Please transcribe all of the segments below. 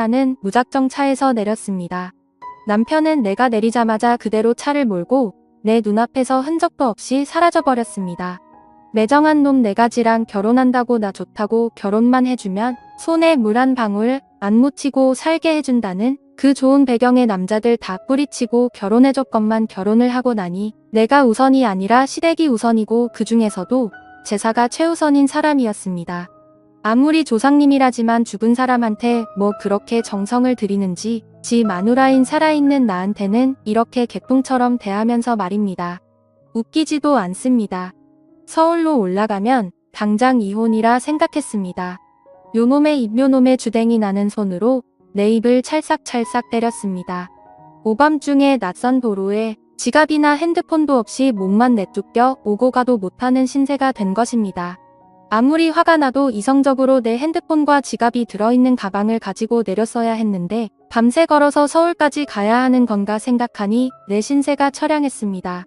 나는 무작정 차에서 내렸습니다. 남편은 내가 내리자마자 그대로 차를 몰고 내 눈앞에서 흔적도 없이 사라져버렸습니다. 매정한 놈 네 가지랑 결혼한다고 나 좋다고 결혼만 해주면 손에 물 한 방울 안 묻히고 살게 해준다는 그 좋은 배경의 남자들 다 뿌리치고 결혼해줬건만 결혼을 하고 나니 내가 우선이 아니라 시댁이 우선이고 그 중에서도 제사가 최우선인 사람이었습니다. 아무리 조상님이라지만 죽은 사람한테 뭐 그렇게 정성을 들이는지 지 마누라인 살아있는 나한테는 이렇게 개똥처럼 대하면서 말입니다. 웃기지도 않습니다. 서울로 올라가면 당장 이혼이라 생각했습니다. 요놈의 입 요놈의 주댕이 나는 손으로 내 입을 찰싹찰싹 때렸습니다. 오밤중에 낯선 도로에 지갑이나 핸드폰도 없이 몸만 내쫓겨 오고 가도 못하는 신세가 된 것입니다. 아무리 화가 나도 이성적으로 내 핸드폰과 지갑이 들어있는 가방을 가지고 내렸어야 했는데 밤새 걸어서 서울까지 가야 하는 건가 생각하니 내 신세가 처량했습니다.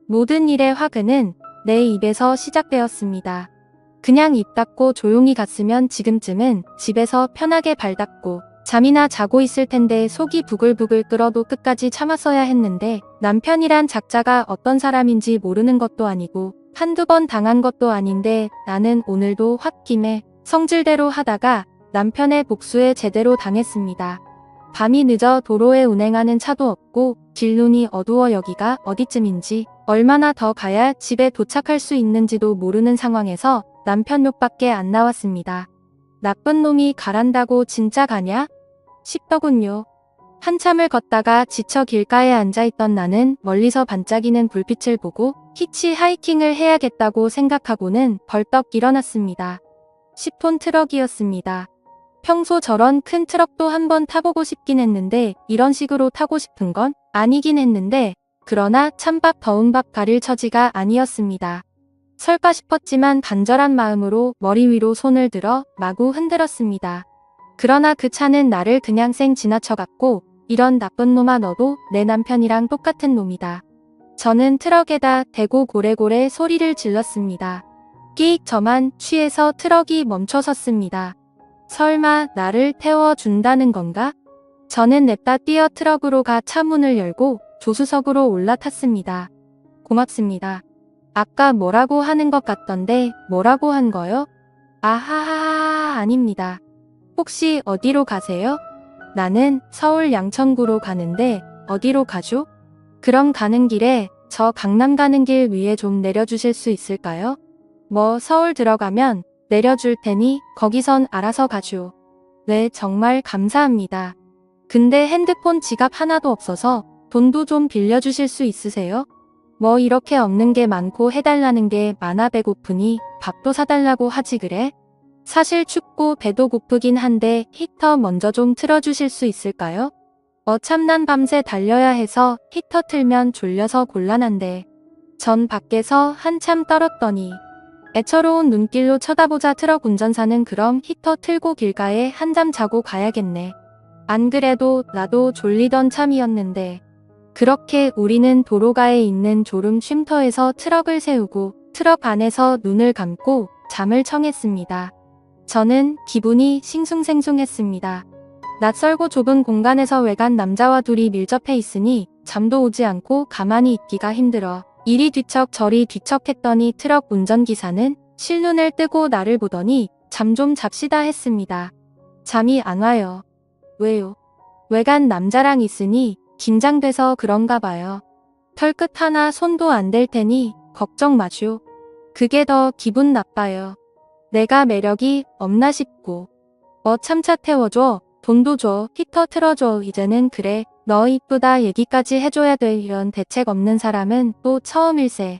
모든 일의 화근은 내 입에서 시작되었습니다. 그냥 입 닫고 조용히 갔으면 지금쯤은 집에서 편하게 발 닫고 잠이나 자고 있을 텐데 속이 부글부글 끓어도 끝까지 참았어야 했는데 남편이란 작자가 어떤 사람인지 모르는 것도 아니고 한두 번 당한 것도 아닌데 나는 오늘도 홧김에 성질대로 하다가 남편의 복수에 제대로 당했습니다. 밤이 늦어 도로에 운행하는 차도 없고 길눈이 어두워 여기가 어디쯤인지 얼마나 더 가야 집에 도착할 수 있는지도 모르는 상황에서 남편 욕밖에 안 나왔습니다. 나쁜 놈이 가란다고 진짜 가냐? 싶더군요. 한참을 걷다가 지쳐 길가에 앉아있던 나는 멀리서 반짝이는 불빛을 보고 히치하이킹을 해야겠다고 생각하고는 벌떡 일어났습니다. 10톤 트럭이었습니다. 평소 저런 큰 트럭도 한번 타보고 싶긴 했는데 이런 식으로 타고 싶은 건 아니긴 했는데 그러나 찬밥 더운 밥 가릴 처지가 아니었습니다. 설까 싶었지만 간절한 마음으로 머리 위로 손을 들어 마구 흔들었습니다. 그러나 그 차는 나를 그냥 쌩 지나쳐갔고 이런 나쁜 놈아 너도 내 남편이랑 똑같은 놈이다. 저는 트럭에다 대고 고래고래 소리를 질렀습니다. 끼익 저만 취해서 트럭이 멈춰섰습니다. 설마 나를 태워준다는 건가? 저는 냅다 뛰어 트럭으로 가 차 문을 열고 조수석으로 올라탔습니다. 고맙습니다. 아까 뭐라고 하는 것 같던데 뭐라고 한 거요? 아하하하 아닙니다. 혹시 어디로 가세요? 나는 서울 양천구로 가는데 어디로 가죠? 그럼 가는 길에 저 강남 가는 길 위에 좀 내려주실 수 있을까요? 뭐 서울 들어가면 내려줄 테니 거기선 알아서 가죠. 네, 정말 감사합니다. 근데 핸드폰 지갑 하나도 없어서 돈도 좀 빌려주실 수 있으세요? 뭐 이렇게 없는 게 많고 해달라는 게 많아 배고프니 밥도 사달라고 하지 그래? 사실 춥고 배도 고프긴 한데 히터 먼저 좀 틀어주실 수 있을까요? 참난 밤새 달려야 해서 히터 틀면 졸려서 곤란한데. 전 밖에서 한참 떨었더니 애처로운 눈길로 쳐다보자 트럭 운전사는 그럼 히터 틀고 길가에 한잠 자고 가야겠네. 안 그래도 나도 졸리던 참이었는데. 그렇게 우리는 도로가에 있는 졸음 쉼터에서 트럭을 세우고 트럭 안에서 눈을 감고 잠을 청했습니다. 저는 기분이 싱숭생숭했습니다. 낯설고 좁은 공간에서 외간 남자와 둘이 밀접해 있으니 잠도 오지 않고 가만히 있기가 힘들어 이리 뒤척 저리 뒤척했더니 트럭 운전기사는 실눈을 뜨고 나를 보더니 잠 좀 잡시다 했습니다. 잠이 안 와요. 왜요? 외간 남자랑 있으니 긴장돼서 그런가 봐요. 털끝 하나 손도 안 댈 테니 걱정 마쇼. 그게 더 기분 나빠요. 내가 매력이 없나 싶고. 참차 태워줘. 돈도 줘. 히터 틀어줘. 이제는 그래. 너 이쁘다 얘기까지 해줘야 돼. 이런 대책 없는 사람은 또 처음일세.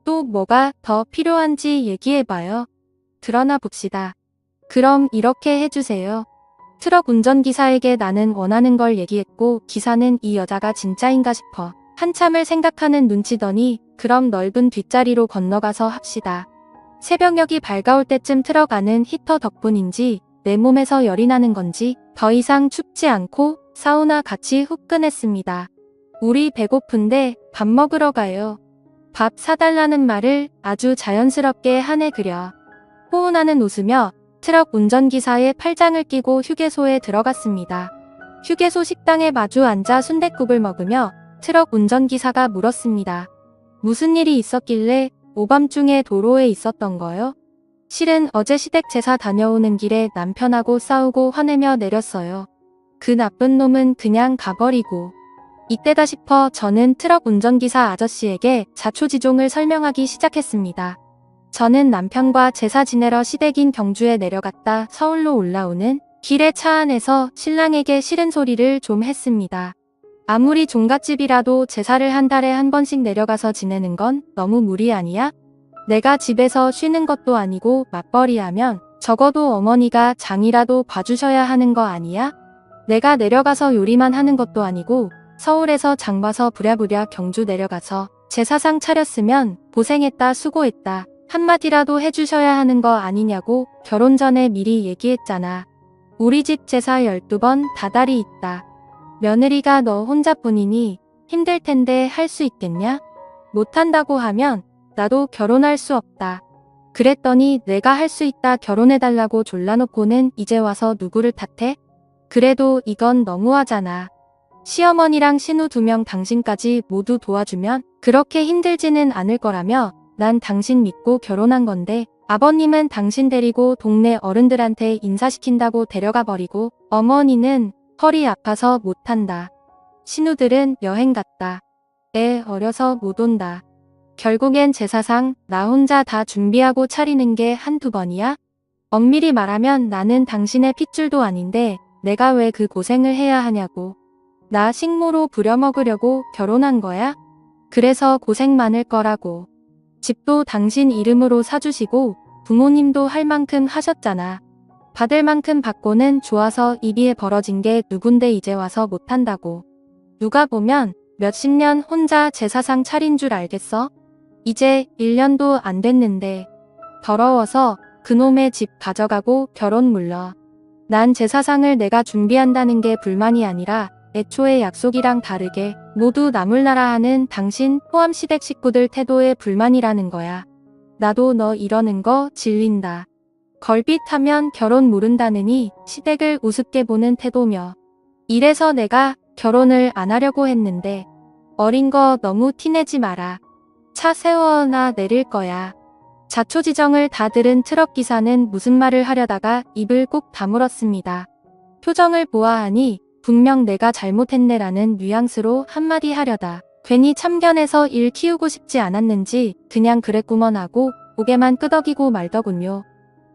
또 뭐가 더 필요한지 얘기해봐요. 드러나 봅시다. 그럼 이렇게 해주세요. 트럭 운전기사에게 나는 원하는 걸 얘기했고 기사는 이 여자가 진짜인가 싶어 한참을 생각하는 눈치더니 그럼 넓은 뒷자리로 건너가서 합시다. 새벽녘이 밝아올 때쯤 트럭 안은 히터 덕분인지 내 몸에서 열이 나는 건지 더 이상 춥지 않고 사우나 같이 후끈했습니다. 우리 배고픈데 밥 먹으러 가요. 밥 사달라는 말을 아주 자연스럽게 하네 그려. 호은아는 웃으며 트럭 운전기사의 팔짱을 끼고 휴게소에 들어갔습니다. 휴게소 식당에 마주 앉아 순댓국을 먹으며 트럭 운전기사가 물었습니다. 무슨 일이 있었길래 오밤중에 도로에 있었던 거요? 실은 어제 시댁 제사 다녀오는 길에 남편하고 싸우고 화내며 내렸어요. 그 나쁜 놈은 그냥 가버리고. 이때다 싶어 저는 트럭 운전기사 아저씨에게 자초지종을 설명하기 시작했습니다. 저는 남편과 제사 지내러 시댁인 경주에 내려갔다 서울로 올라오는 길에 차 안에서 신랑에게 싫은 소리를 좀 했습니다. 아무리 종갓집이라도 제사를 한 달에 한 번씩 내려가서 지내는 건 너무 무리 아니야? 내가 집에서 쉬는 것도 아니고 맞벌이하면 적어도 어머니가 장이라도 봐주셔야 하는 거 아니야? 내가 내려가서 요리만 하는 것도 아니고 서울에서 장 봐서 부랴부랴 경주 내려가서 제사상 차렸으면 고생했다 수고했다 한마디라도 해주셔야 하는 거 아니냐고 결혼 전에 미리 얘기했잖아. 우리 집 제사 12번 다달이 있다. 며느리가 너 혼자뿐이니 힘들 텐데 할 수 있겠냐? 못한다고 하면 나도 결혼할 수 없다. 그랬더니 내가 할 수 있다 결혼해달라고 졸라놓고는 이제 와서 누구를 탓해? 그래도 이건 너무하잖아. 시어머니랑 신우 2명 당신까지 모두 도와주면 그렇게 힘들지는 않을 거라며 난 당신 믿고 결혼한 건데 아버님은 당신 데리고 동네 어른들한테 인사시킨다고 데려가 버리고 어머니는 허리 아파서 못한다. 신우들은 여행 갔다. 애 어려서 못 온다. 결국엔 제사상 나 혼자 다 준비하고 차리는 게 한두 번이야? 엄밀히 말하면 나는 당신의 핏줄도 아닌데 내가 왜 그 고생을 해야 하냐고. 나 식모로 부려먹으려고 결혼한 거야? 그래서 고생 많을 거라고. 집도 당신 이름으로 사주시고 부모님도 할 만큼 하셨잖아. 받을 만큼 받고는 좋아서 입이 벌어진 게 누군데 이제 와서 못한다고. 누가 보면 몇십 년 혼자 제사상 차린 줄 알겠어? 이제 1년도 안 됐는데 더러워서 그놈의 집 가져가고 결혼 물러. 난 제사상을 내가 준비한다는 게 불만이 아니라 애초에 약속이랑 다르게 모두 나물나라 하는 당신 포함 시댁 식구들 태도에 불만이라는 거야. 나도 너 이러는 거 질린다. 걸핏하면 결혼 모른다느니 시댁을 우습게 보는 태도며. 이래서 내가 결혼을 안 하려고 했는데 어린 거 너무 티내지 마라. 차 세워나 내릴 거야. 자초지정을 다 들은 트럭 기사는 무슨 말을 하려다가 입을 꼭 다물었습니다. 표정을 보아하니 분명 내가 잘못했네라는 뉘앙스로 한마디 하려다 괜히 참견해서 일 키우고 싶지 않았는지 그냥 그랬구먼 하고 고개만 끄덕이고 말더군요.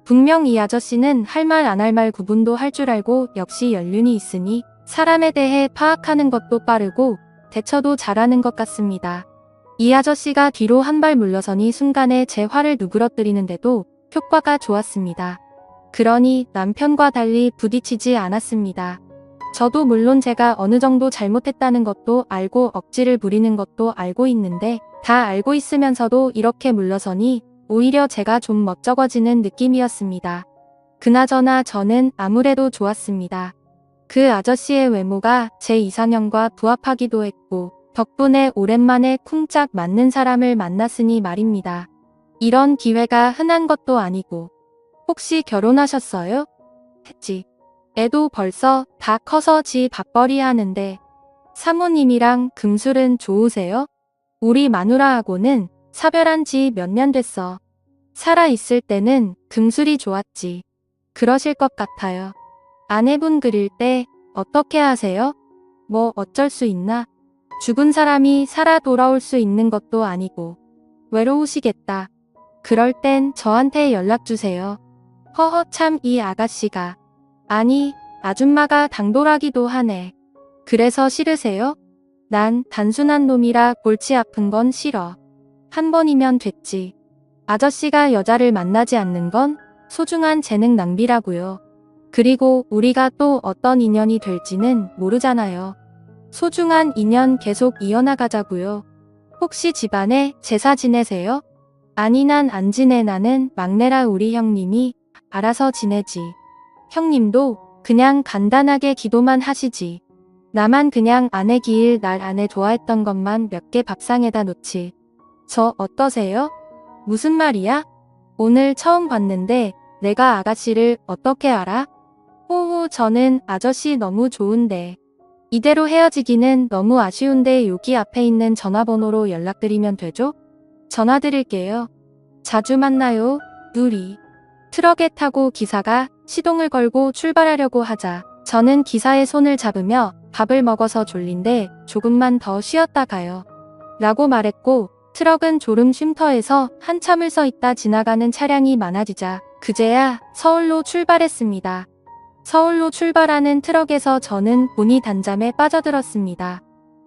분명 이 아저씨는 할 말 안 할 말 구분도 할 줄 알고 역시 연륜이 있으니 사람에 대해 파악하는 것도 빠르고 대처도 잘하는 것 같습니다. 이 아저씨가 뒤로 한 발 물러서니 순간에 제 화를 누그러뜨리는데도 효과가 좋았습니다. 그러니 남편과 달리 부딪히지 않았습니다. 저도 물론 제가 어느 정도 잘못했다는 것도 알고 억지를 부리는 것도 알고 있는데 다 알고 있으면서도 이렇게 물러서니 오히려 제가 좀 멋쩍어지는 느낌이었습니다. 그나저나 저는 아무래도 좋았습니다. 그 아저씨의 외모가 제 이상형과 부합하기도 했고 덕분에 오랜만에 쿵짝 맞는 사람을 만났으니 말입니다. 이런 기회가 흔한 것도 아니고. 혹시 결혼하셨어요? 했지. 애도 벌써 다 커서 지 밥벌이 하는데 사모님이랑 금술은 좋으세요? 우리 마누라하고는 사별한 지 몇 년 됐어. 살아있을 때는 금술이 좋았지. 그러실 것 같아요. 아내분 그릴 때 어떻게 하세요? 뭐 어쩔 수 있나? 죽은 사람이 살아 돌아올 수 있는 것도 아니고. 외로우시겠다. 그럴 땐 저한테 연락 주세요. 허허 참 이 아가씨가. 아니, 아줌마가 당돌하기도 하네. 그래서 싫으세요? 난 단순한 놈이라 골치 아픈 건 싫어. 한 번이면 됐지. 아저씨가 여자를 만나지 않는 건 소중한 재능 낭비라고요. 그리고 우리가 또 어떤 인연이 될지는 모르잖아요. 소중한 인연 계속 이어나가자고요. 혹시 집안에 제사 지내세요? 아니 난 안 지내. 나는 막내라. 우리 형님이 알아서 지내지. 형님도 그냥 간단하게 기도만 하시지. 나만 그냥 아내 기일 날 아내 좋아했던 것만 몇 개 밥상에다 놓지. 저 어떠세요? 무슨 말이야? 오늘 처음 봤는데 내가 아가씨를 어떻게 알아? 호호, 저는 아저씨 너무 좋은데. 이대로 헤어지기는 너무 아쉬운데 여기 앞에 있는 전화번호로 연락드리면 되죠? 전화 드릴게요. 자주 만나요, 누리. 트럭에 타고 기사가 시동을 걸고 출발하려고 하자 저는 기사의 손을 잡으며 밥을 먹어서 졸린데 조금만 더 쉬었다 가요. 라고 말했고 트럭은 졸음 쉼터에서 한참을 서 있다 지나가는 차량이 많아지자 그제야 서울로 출발했습니다. 서울로 출발하는 트럭에서 저는 본이 단잠에 빠져들었습니다.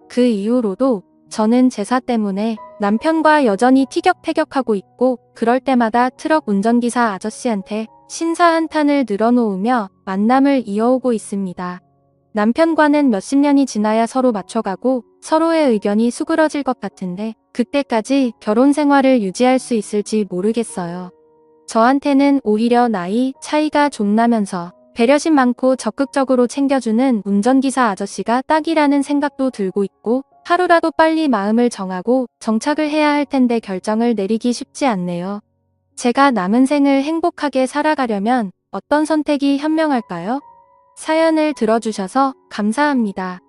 그 이후로도 저는 제사 때문에 남편과 여전히 티격태격하고 있고 그럴 때마다 트럭 운전기사 아저씨한테 신사 한탄을 늘어놓으며 만남을 이어오고 있습니다. 남편과는 몇십 년이 지나야 서로 맞춰가고 서로의 의견이 수그러질 것 같은데 그때까지 결혼 생활을 유지할 수 있을지 모르겠어요. 저한테는 오히려 나이 차이가 좀 나면서 배려심 많고 적극적으로 챙겨주는 운전기사 아저씨가 딱이라는 생각도 들고 있고 하루라도 빨리 마음을 정하고 정착을 해야 할 텐데 결정을 내리기 쉽지 않네요. 제가 남은 생을 행복하게 살아가려면 어떤 선택이 현명할까요? 사연을 들어주셔서 감사합니다.